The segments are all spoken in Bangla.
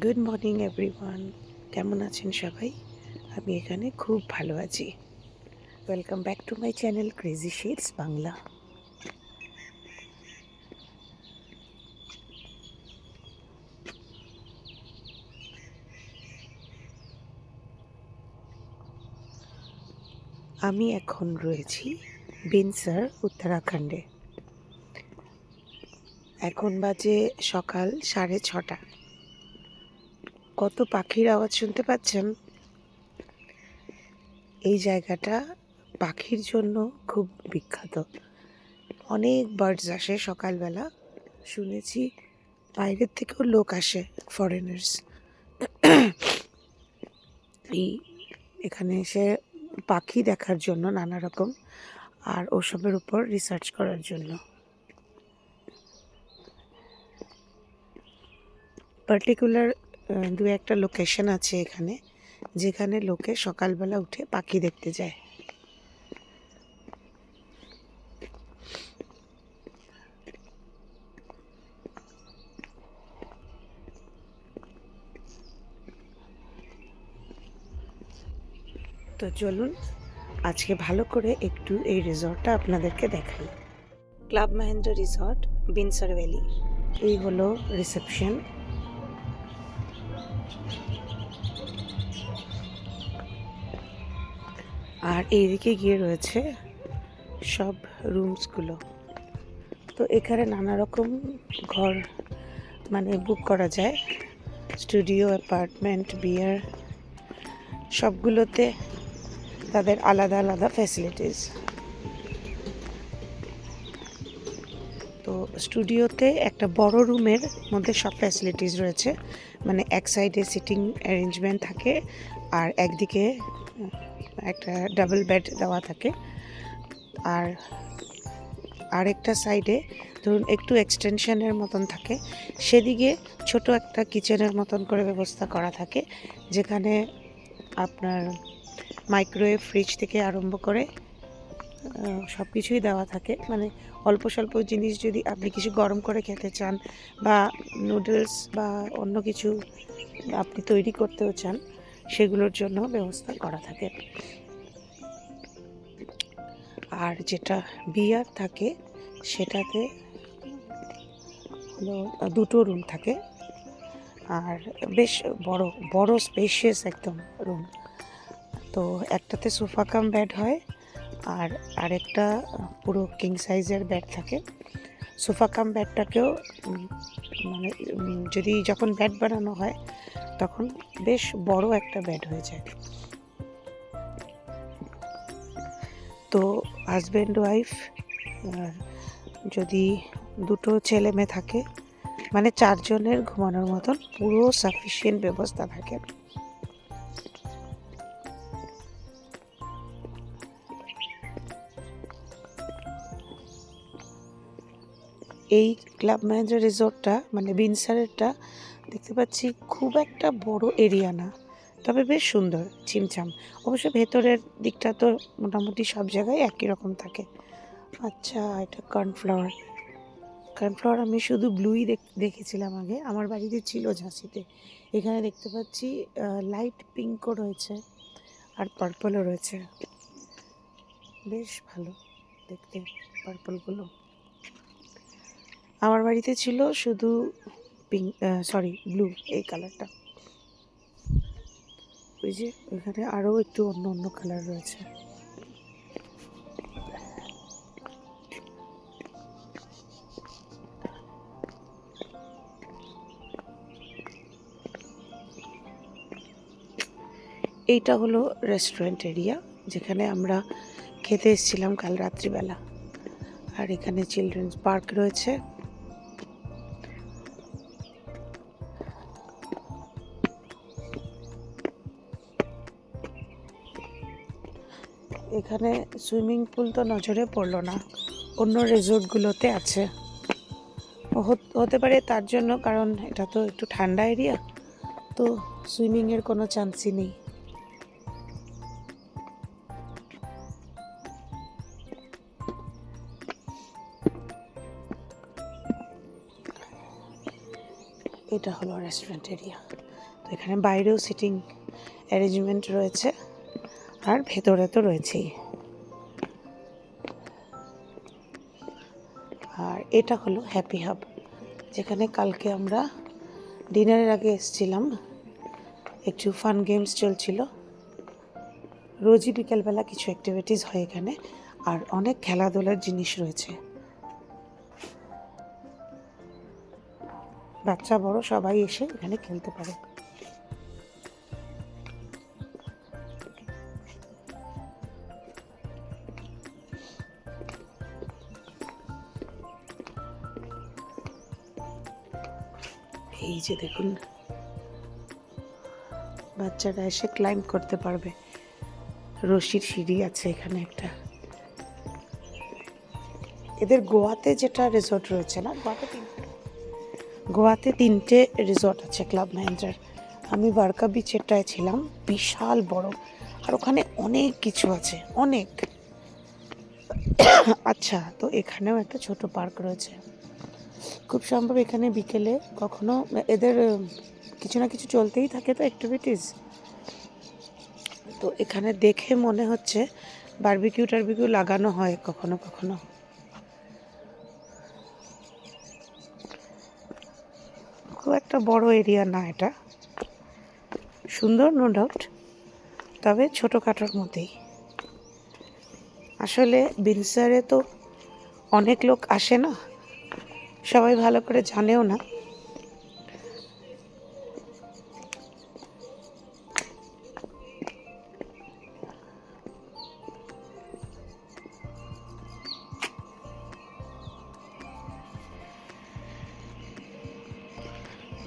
গুড মর্নিং এভরিওয়ান, কেমন আছেন সবাই? আমি এখানে খুব ভালো আছি। Welcome back to my channel crazy shades Bangla. আমি এখন রয়েছি বিনসর, উত্তরাখণ্ডে। এখন বাজে সকাল 6:30। কত পাখির আওয়াজ শুনতে পাচ্ছেন? এই জায়গাটা পাখির জন্য খুব বিখ্যাত। অনেক বার্ডস আসে সকালবেলা। শুনেছি বাইরের থেকেও লোক আসে, ফরেনার্স, এই এখানে এসে পাখি দেখার জন্য নানা রকম, আর ওসবের উপর রিসার্চ করার জন্য। পার্টিকুলার দু একটা লোকেশন আছে এখানে, যেখানে লোকে সকালবেলা উঠে পাখি দেখতে যায়। তো চলুন আজকে ভালো করে একটু এই রিসর্টটা আপনাদেরকে দেখাই। Club Mahendra resort, Binsar valley. এই হলো রিসেপশন। আর এইদিকে গিয়ে রয়েছে সব রুমসগুলো। তো এখানে নানা রকম ঘর মানে বুক করা যায়। স্টুডিও, অ্যাপার্টমেন্ট, বিয়ার, সবগুলোতে তাদের আলাদা আলাদা ফ্যাসিলিটিস। তো স্টুডিওতে একটা বড় রুমের মধ্যে সব ফ্যাসিলিটিস রয়েছে, মানে এক সাইডে সিটিং অ্যারেঞ্জমেন্ট থাকে, আর একদিকে একটা ডাবল বেড দেওয়া থাকে, আর আরেকটা সাইডে ধরুন একটু এক্সটেনশনের মতন থাকে, সেদিকে ছোট একটা কিচেনের মতন করে ব্যবস্থা করা থাকে, যেখানে আপনার মাইক্রোওয়েভ, ফ্রিজ থেকে আরম্ভ করে সব কিছুই দেওয়া থাকে। মানে অল্প স্বল্প জিনিস যদি আপনি কিছু গরম করে খেতে চান, বা নুডলস বা অন্য কিছু আপনি তৈরি করতেও চান, সেগুলোর জন্য ব্যবস্থা করা থাকে। আর যেটা বিয়ার থাকে সেটাতে হলো দুটো রুম থাকে, আর বেশ বড় বড় স্পেশিয়াস একদম রুম। তো একটাতে সোফা কাম বেড হয়, আর আরেকটা পুরো কিং সাইজের বেড থাকে। সোফা কাম বেডটাকেও মানে যদি যখন বেড বানানো হয় তখন বেশ বড় একটা বেড হয়ে যায়। তো হাজব্যান্ড ওয়াইফ, যদি দুটো ছেলে মেয়ে থাকে, মানে 4 জনের ঘুমানোর মতন পুরো সাফিসিয়েন্ট ব্যবস্থা থাকে। এই ক্লাব মহেন্দ্র রিসোর্টটা মানে বিনসারেরটা দেখতে পাচ্ছি খুব একটা বড় এরিয়া না, তবে বেশ সুন্দর, ছিমছাম। অবশ্য ভেতরের দিকটা তো মোটামুটি সব জায়গায় একই রকম থাকে। আচ্ছা, এটা কর্নফ্লাওয়ার। কর্নফ্লাওয়ার আমি শুধু ব্লুই দেখেছিলাম আগে, আমার বাড়িতে ছিল ঝাঁসিতে। এখানে দেখতে পাচ্ছি লাইট পিঙ্কও রয়েছে, আর পার্পলও রয়েছে। বেশ ভালো দেখতে পার্পলগুলো। আমার বাড়িতে ছিল শুধু পিঙ্ক, ব্লু, এই কালারটা। ওই যে এখানে আরও একটু অন্য অন্য কালার রয়েছে। এইটা হলো রেস্টুরেন্ট এরিয়া, যেখানে আমরা খেতে এসেছিলাম কাল রাত্রিবেলা। আর এখানে চিলড্রেন্স পার্ক রয়েছে। এখানে সুইমিং পুল তো নজরে পড়লো না, অন্য রিসোর্টগুলোতে আছে। হতে পারে তার জন্য, কারণ এটা তো একটু ঠান্ডা এরিয়া, তো সুইমিংয়ের কোনো চান্সই নেই। এটা হলো রেস্টুরেন্ট এরিয়া। তো এখানে বাইরেও সিটিং অ্যারেঞ্জমেন্ট রয়েছে, আর ভেতরে তো রয়েছেই। আর এটা হলো হ্যাপি হাব, যেখানে কালকে আমরা ডিনারের আগে এসেছিলাম। একটু ফান গেমস চলছিল, রোজই বিকেলবেলা কিছু অ্যাক্টিভিটিস হয় এখানে, আর অনেক খেলাধুলার জিনিস রয়েছে। বাচ্চা বড় সবাই এসে এখানে খেলতে পারে। এই যে দেখুন, বাচ্চারা এসে ক্লাইম্ব করতে পারবে। রশির সিঁড়ি আছে এখানে একটা। এদের গোয়াতে যেটা রিসোর্ট রয়েছে না, গোয়াতে তিনটে রিসোর্ট আছে ক্লাব মাহিন্দ্রার। আমি বারকা বিচেরটায় ছিলাম, বিশাল বড়, আর ওখানে অনেক কিছু আছে, অনেক। আচ্ছা, তো এখানেও একটা ছোট পার্ক রয়েছে। খুব সম্ভব এখানে বিকেলে কখনো এদের কিছু না কিছু চলতেই থাকে তো অ্যাক্টিভিটিস। তো এখানে দেখে মনে হচ্ছে বারবিকিউ টারবিকিউ লাগানো হয় কখনো কখনো। খুব একটা বড় এরিয়া না এটা, সুন্দর নো ডাউট, তবে ছোটোখাটোর মধ্যেই। আসলে বিনসারে তো অনেক লোক আসে না, সবাই ভালো করে জানেও না।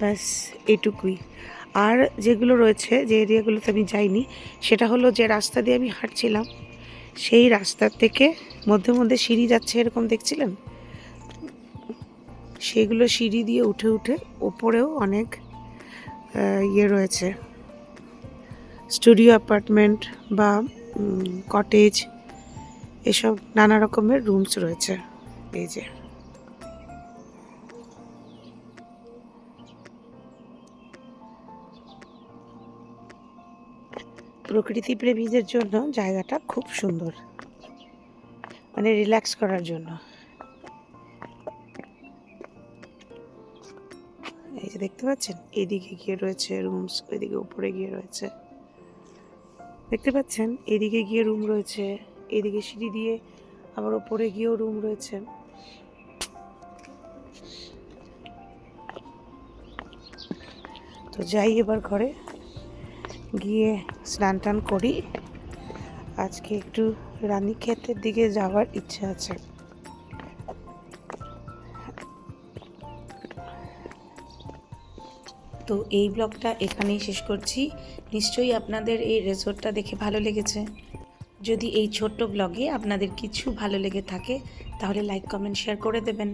ব্যাস এইটুকুই। আর যেগুলো রয়েছে, যে এরিয়াগুলোতে আমি যাইনি, সেটা হলো যে রাস্তা দিয়ে আমি হাঁটছিলাম, সেই রাস্তার থেকে মধ্যে মধ্যে সিঁড়ি যাচ্ছে, এরকম দেখছিলেন? সেগুলো সিঁড়ি দিয়ে উঠে উঠে ওপরেও অনেক ইয়ে রয়েছে, স্টুডিও অ্যাপার্টমেন্ট বা কটেজ, এসব নানা রকমের রুমস রয়েছে। এই যে প্রকৃতি প্রেমীদের জন্য জায়গাটা খুব সুন্দর, মানে রিল্যাক্স করার জন্য। এই যে দেখতে পাচ্ছেন, এদিকে গিয়ে রয়েছে রুমস, ওইদিকে উপরে গিয়ে রয়েছে, দেখতে পাচ্ছেন, এদিকে গিয়ে রুম রয়েছে, এদিকে সিঁড়ি দিয়ে আবার উপরে গিয়েও রুম রয়েছে। তো যাই এবার ঘরে গিয়ে স্নান টান করি। আজকে একটু রানীক্ষেতের দিকে যাওয়ার ইচ্ছা আছে। তো এই ব্লগটা এখানেই শেষ করছি। নিশ্চয়ই আপনাদের এই রিসোর্টটা দেখে ভালো লেগেছে। যদি এই ছোট্ট ব্লগে আপনাদের কিছু ভালো লেগে থাকে, তাহলে লাইক কমেন্ট শেয়ার করে দেবেন।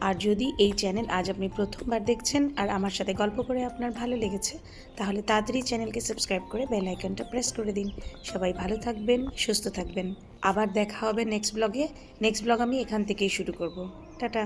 আর যদি এই চ্যানেল আজ আপনি প্রথমবার দেখছেন আর আমার সাথে গল্প করে আপনার ভালো লেগেছে, তাহলে তাড়াতাড়ি চ্যানেলকে সাবস্ক্রাইব করে বেল আইকনটা প্রেস করে দিন। সবাই ভালো থাকবেন, সুস্থ থাকবেন। আবার দেখা হবে নেক্সট ব্লগে। নেক্সট ব্লগ আমি এখান থেকেই শুরু করব। টাটা।